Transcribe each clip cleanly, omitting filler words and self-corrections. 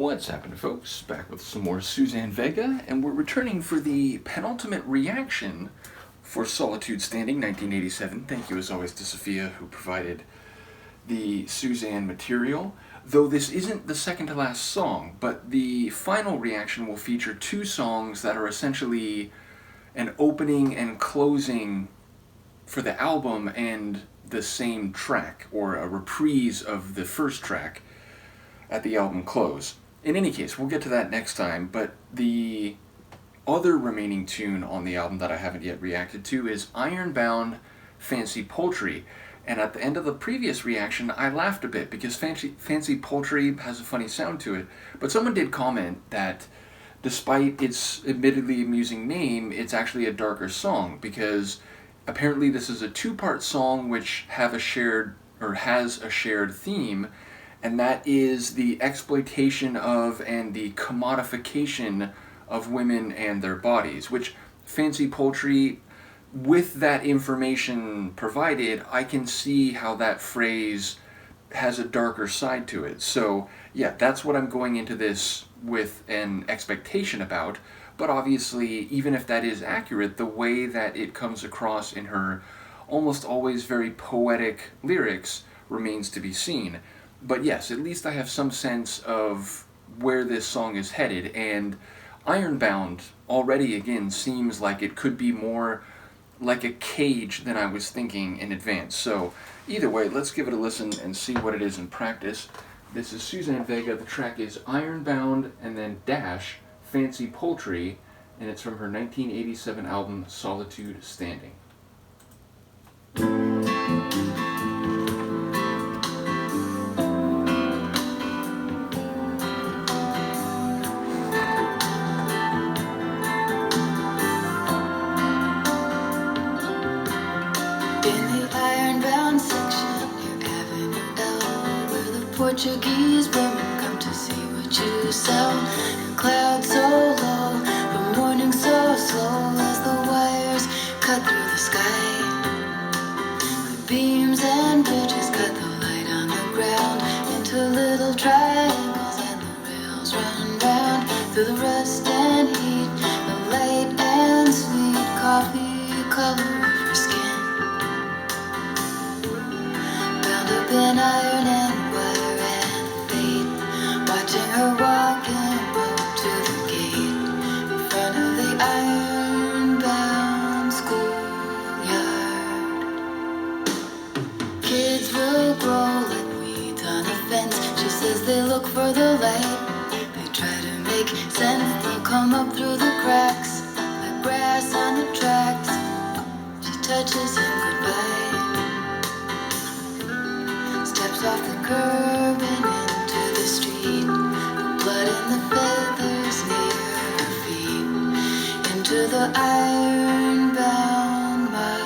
What's happening, folks? Back with some more Suzanne Vega, and we're returning for the penultimate reaction for Solitude Standing, 1987. Thank you, as always, to Sofia, who provided the Suzanne material. Though this isn't the second to last song, but the final reaction will feature two songs that are essentially an opening and closing for the album and the same track, or a reprise of the first track at the album close. In any case, we'll get to that next time, but the other remaining tune on the album that I haven't yet reacted to is Ironbound, Fancy Poultry. And at the end of the previous reaction, I laughed a bit because Fancy Poultry has a funny sound to it. But someone did comment that despite its admittedly amusing name, it's actually a darker song because apparently this is a two-part song which has a shared theme, and that is the exploitation of and the commodification of women and their bodies, which Fancy Poultry, with that information provided, I can see how that phrase has a darker side to it. So yeah, that's what I'm going into this with an expectation about, but obviously, even if that is accurate, the way that it comes across in her almost always very poetic lyrics remains to be seen. But yes, at least I have some sense of where this song is headed, and Ironbound already again seems like it could be more like a cage than I was thinking in advance. So either way, let's give it a listen and see what it is in practice. This is Suzanne Vega, the track is Ironbound and then dash Fancy Poultry, and it's from her 1987 album Solitude Standing. Portuguese women come to see what you sell. The clouds so low, the morning so slow as the wires cut through the sky. The beams and bridges cut the light on the ground into little triangles, and the rails run round through the rust and heat. The light and sweet coffee color of her skin, bound up in iron and her walking up to the gate in front of the ironbound schoolyard. Kids will grow like weeds on a fence. She says they look for the light. They try to make sense. They'll come up through the cracks like grass on the tracks. She touches him goodbye, steps off the curb and into the street. Blood in the feathers near her feet, into the ironbound market.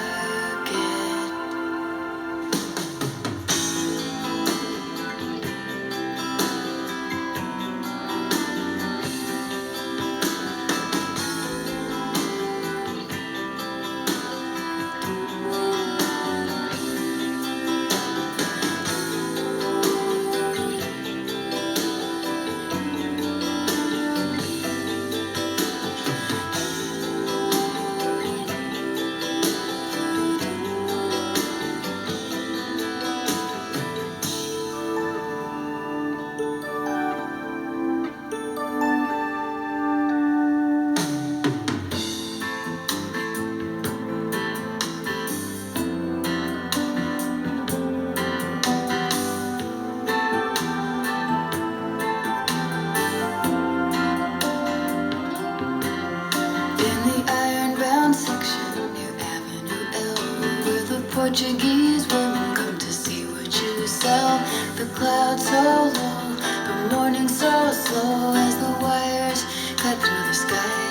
Portuguese women come to see what you sell. The clouds so low, the morning so slow as the wires cut through the sky.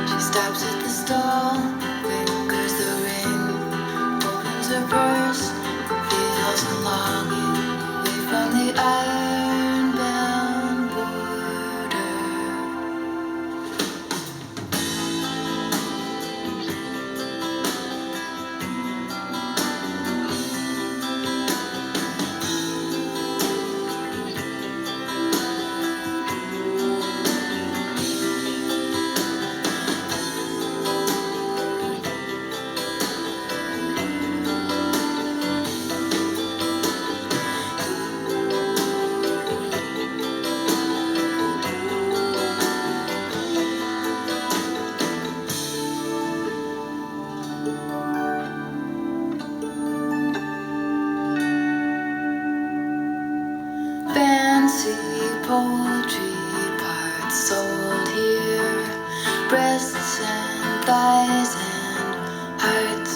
She stops at the stall, fingers the ring, opens her purse, feels a longing away from the ironbound border. poultry parts sold here, breasts and thighs and hearts.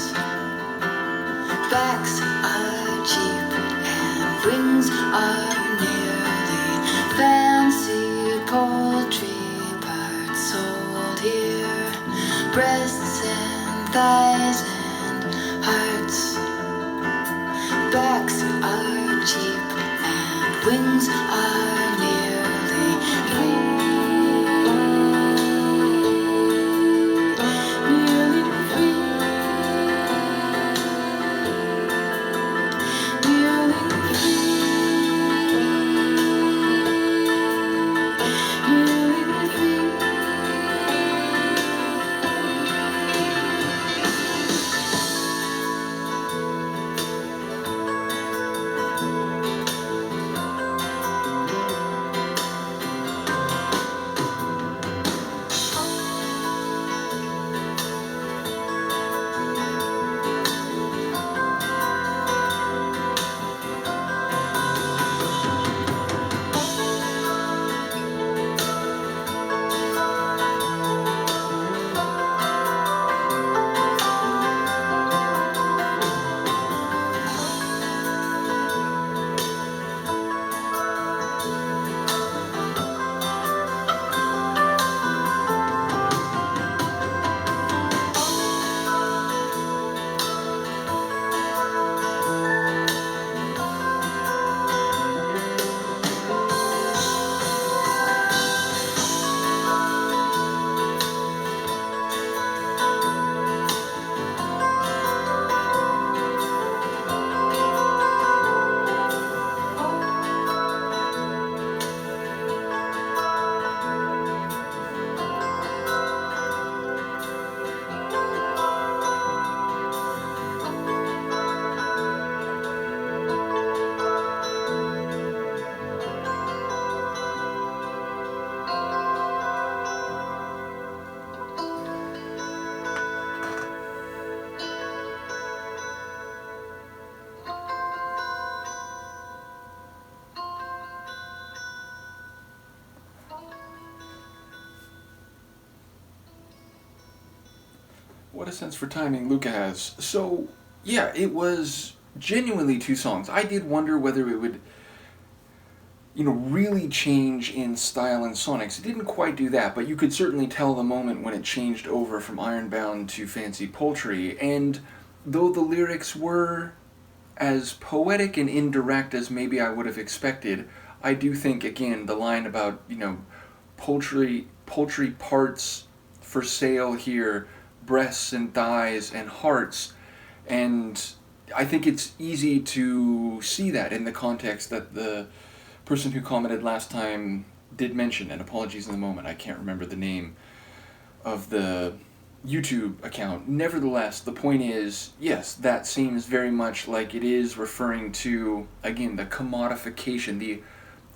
Backs are cheap and wings are nearly fancy. Poultry parts sold here, breasts and thighs and hearts. Backs are cheap and wings are nearly free. Nearly free. Nearly free. Nearly free. What a sense for timing Luca has. So, yeah, it was genuinely two songs. I did wonder whether it would, really change in style and sonics. It didn't quite do that, but you could certainly tell the moment when it changed over from Ironbound to Fancy Poultry. And though the lyrics were as poetic and indirect as maybe I would have expected, I do think, again, the line about, poultry parts for sale here, breasts and thighs and hearts, and I think it's easy to see that in the context that the person who commented last time did mention, and apologies in the moment, I can't remember the name of the YouTube account. Nevertheless, the point is, yes, that seems very much like it is referring to, again, the commodification, the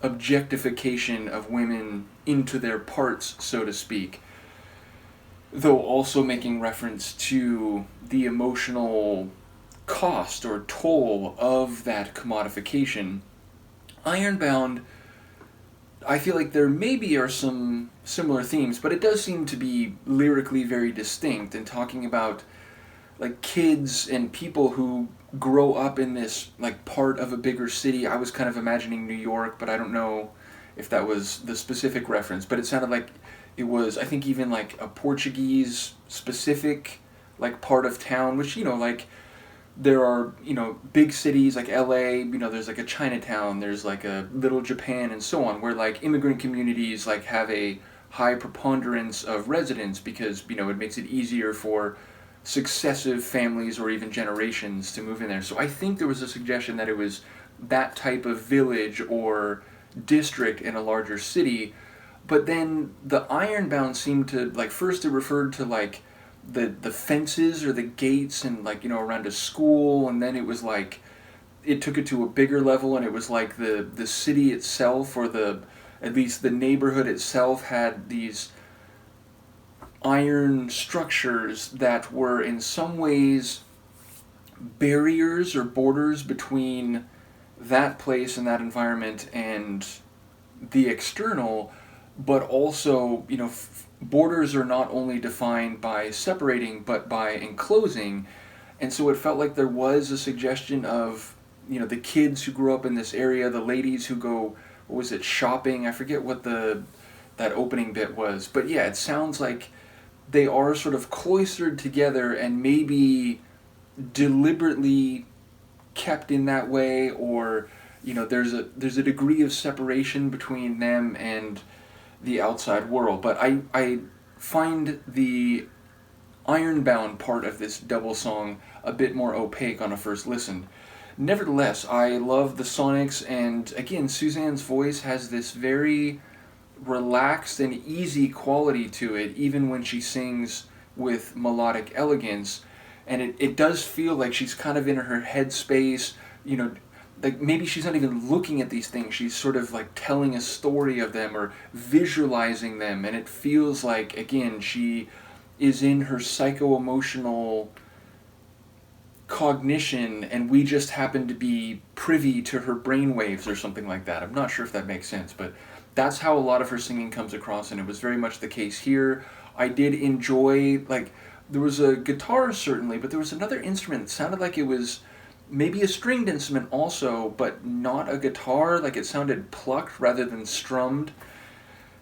objectification of women into their parts, so to speak, though also making reference to the emotional cost or toll of that commodification. Ironbound, I feel like there maybe are some similar themes, but it does seem to be lyrically very distinct and talking about like kids and people who grow up in this like part of a bigger city. I was kind of imagining New York, but I don't know if that was the specific reference, but it sounded like it was, I think, even like a Portuguese specific like part of town, which, like there are, big cities like LA, there's like a Chinatown, there's like a Little Japan and so on, where like immigrant communities like have a high preponderance of residents because, it makes it easier for successive families or even generations to move in there. So I think there was a suggestion that it was that type of village or district in a larger city. But then the Ironbound seemed to, like, first it referred to, like, the fences or the gates and, like, around a school, and then it was, like, it took it to a bigger level, and it was, like, the city itself, or at least the neighborhood itself had these iron structures that were in some ways barriers or borders between that place and that environment and the external, but also, borders are not only defined by separating, but by enclosing. And so it felt like there was a suggestion of, the kids who grew up in this area, the ladies who go, what was it, shopping? I forget what that opening bit was. But yeah, it sounds like they are sort of cloistered together and maybe deliberately kept in that way, or there's a degree of separation between them and the outside world. But I find the Ironbound part of this double song a bit more opaque on a first listen. Nevertheless, I love the sonics, and again, Suzanne's voice has this very relaxed and easy quality to it, even when she sings with melodic elegance. And it does feel like she's kind of in her headspace, like maybe she's not even looking at these things, she's sort of like telling a story of them or visualizing them, and it feels like, again, she is in her psycho-emotional cognition, and we just happen to be privy to her brainwaves or something like that. I'm not sure if that makes sense, but that's how a lot of her singing comes across, and it was very much the case here. I did enjoy, like, there was a guitar certainly, but there was another instrument that sounded like it was maybe a stringed instrument also, but not a guitar. Like, it sounded plucked rather than strummed.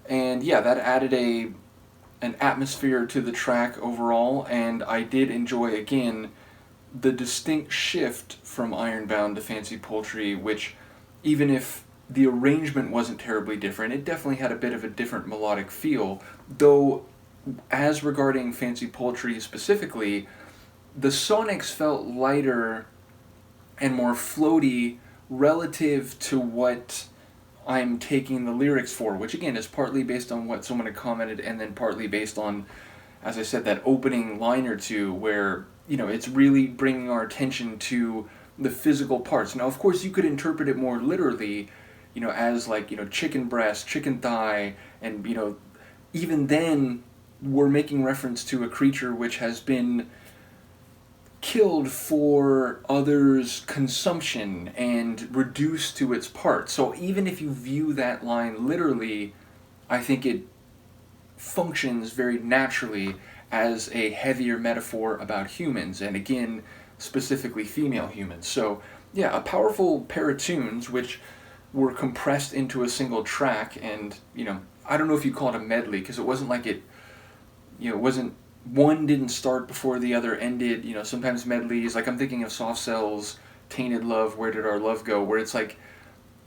And yeah, that added an atmosphere to the track overall, and I did enjoy, again, the distinct shift from Ironbound to Fancy Poultry, which, even if the arrangement wasn't terribly different, it definitely had a bit of a different melodic feel, though as regarding Fancy Poultry specifically, the sonics felt lighter and more floaty relative to what I'm taking the lyrics for, which again is partly based on what someone had commented, and then partly based on, as I said, that opening line or two where, it's really bringing our attention to the physical parts. Now, of course, you could interpret it more literally, as like, chicken breast, chicken thigh, and, even then, we're making reference to a creature which has been killed for others' consumption and reduced to its parts. So even if you view that line literally, I think it functions very naturally as a heavier metaphor about humans, and again, specifically female humans. So yeah, a powerful pair of tunes which were compressed into a single track, and I don't know if you call it a medley, because it wasn't like it wasn't, one didn't start before the other ended. Sometimes medleys, like I'm thinking of Soft Cell's Tainted Love, Where Did Our Love Go, where it's like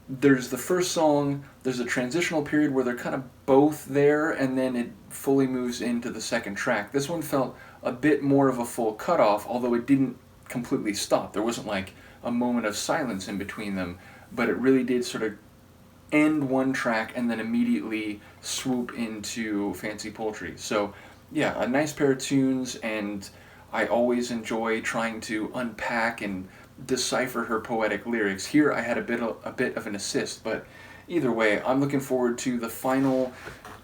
there's the first song, there's a transitional period where they're kind of both there, and then it fully moves into the second track. This one felt a bit more of a full cutoff, although it didn't completely stop. There wasn't like a moment of silence in between them, but it really did sort of end one track and then immediately swoop into Fancy Poultry. So yeah, a nice pair of tunes, and I always enjoy trying to unpack and decipher her poetic lyrics. Here I had a bit of an assist, but either way, I'm looking forward to the final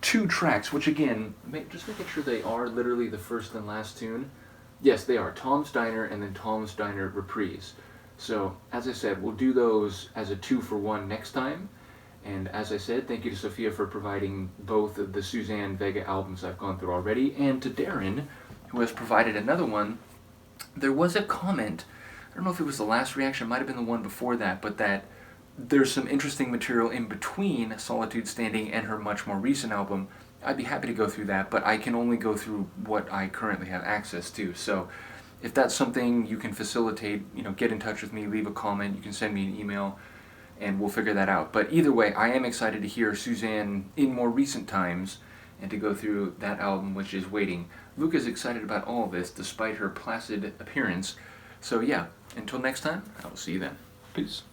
two tracks, which again, just making sure they are literally the first and last tune. Yes, they are Tom's Diner and then Tom's Diner Reprise. So, as I said, we'll do those as a 2-for-1 next time. And as I said, thank you to Sofia for providing both of the Suzanne Vega albums I've gone through already, and to Darren, who has provided another one. There was a comment, I don't know if it was the last reaction, it might have been the one before that, but that there's some interesting material in between Solitude Standing and her much more recent album. I'd be happy to go through that, but I can only go through what I currently have access to. So if that's something you can facilitate, get in touch with me, leave a comment, you can send me an email, and we'll figure that out. But either way, I am excited to hear Suzanne in more recent times and to go through that album, which is waiting. Luca's excited about all of this, despite her placid appearance. So yeah, until next time, I will see you then. Peace.